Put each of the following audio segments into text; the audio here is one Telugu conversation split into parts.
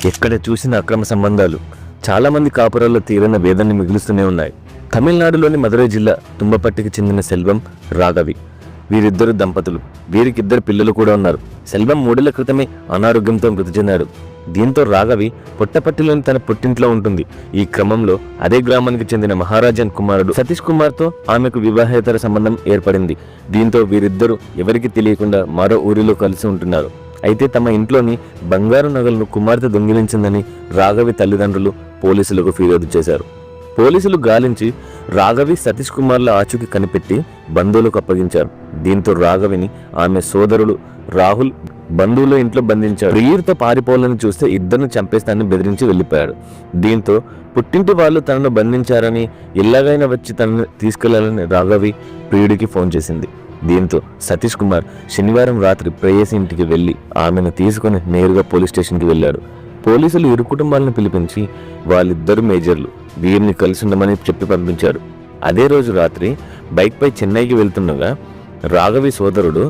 ఎక్కడ చూసిన అక్రమ సంబంధాలు చాలామంది కాపురాల్లో తీరని వేదనని మిగులుస్తూనే ఉన్నాయి. తమిళనాడులోని మదురై జిల్లా తుంబపట్టికి చెందిన సెల్వం, రాఘవి వీరిద్దరు దంపతులు. వీరికిద్దరు పిల్లలు కూడా ఉన్నారు. సెల్వం 3 ఏళ్ల క్రితమే అనారోగ్యంతో మృతి చెందాడు. దీంతో రాఘవి పుట్టపట్టిలోని తన పుట్టింట్లో ఉంటుంది. ఈ క్రమంలో అదే గ్రామానికి చెందిన మహారాజన్ కుమారుడు సతీష్ కుమార్తో ఆమెకు వివాహేతర సంబంధం ఏర్పడింది. దీంతో వీరిద్దరూ ఎవరికి తెలియకుండా మరో ఊరిలో కలిసి ఉంటున్నారు. అయితే తమ ఇంట్లోని బంగారు నగలను కుమార్తె దొంగిలించిందని రాఘవి తల్లిదండ్రులు పోలీసులకు ఫిర్యాదు చేశారు. పోలీసులు గాలించి రాఘవి, సతీష్ కుమార్ల ఆచూకీ కనిపెట్టి బంధువులకు అప్పగించారు. దీంతో రాఘవిని ఆమె సోదరుడు రాహుల్ బంధువుల ఇంట్లో బంధించాడు. ప్రియుడితో పారిపోవాలని చూస్తే ఇద్దరిని చంపేస్తానని బెదిరించి వెళ్ళిపోయాడు. దీంతో పుట్టింటి వాళ్ళు తనను బంధించారని, ఎలాగైనా వచ్చి తనను తీసుకెళ్లాలని రాఘవి ప్రియుడికి ఫోన్ చేసింది. దీంతో సతీష్ కుమార్ శనివారం రాత్రి ప్రేయసి ఇంటికి వెళ్లి ఆమెను తీసుకుని నేరుగా పోలీస్ స్టేషన్కి వెళ్ళాడు. పోలీసులు ఇరు కుటుంబాలను పిలిపించి వాళ్ళిద్దరు మేజర్లు, వీరిని కలిసి ఉండమని చెప్పి పంపించాడు. అదే రోజు రాత్రి బైక్పై చెన్నైకి వెళ్తుండగా రాఘవి సోదరుడు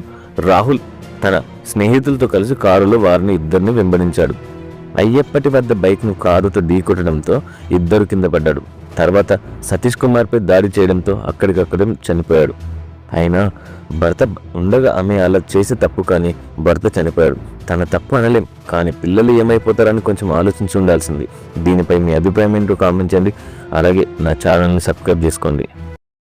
రాహుల్ తన స్నేహితులతో కలిసి కారులో వారిని ఇద్దరిని వెంబడించాడు. అయ్యప్పటి వద్ద బైక్ను కారుతో ఢీకొట్టడంతో ఇద్దరు కింద పడ్డాడు. తర్వాత సతీష్ కుమార్పై దాడి చేయడంతో అక్కడికక్కడే చనిపోయాడు. అయినా భర్త ఉండగా ఆమె అలా చేసే తప్పు, కానీ భర్త చనిపోయాడు. తన తప్పు అనలేం, కానీ పిల్లలు ఏమైపోతారని కొంచెం ఆలోచించి ఉండాల్సింది. దీనిపై మీ అభిప్రాయం ఏంటో కామెంట్ చేయండి. అలాగే నా ఛానల్ని సబ్స్క్రైబ్ చేసుకోండి.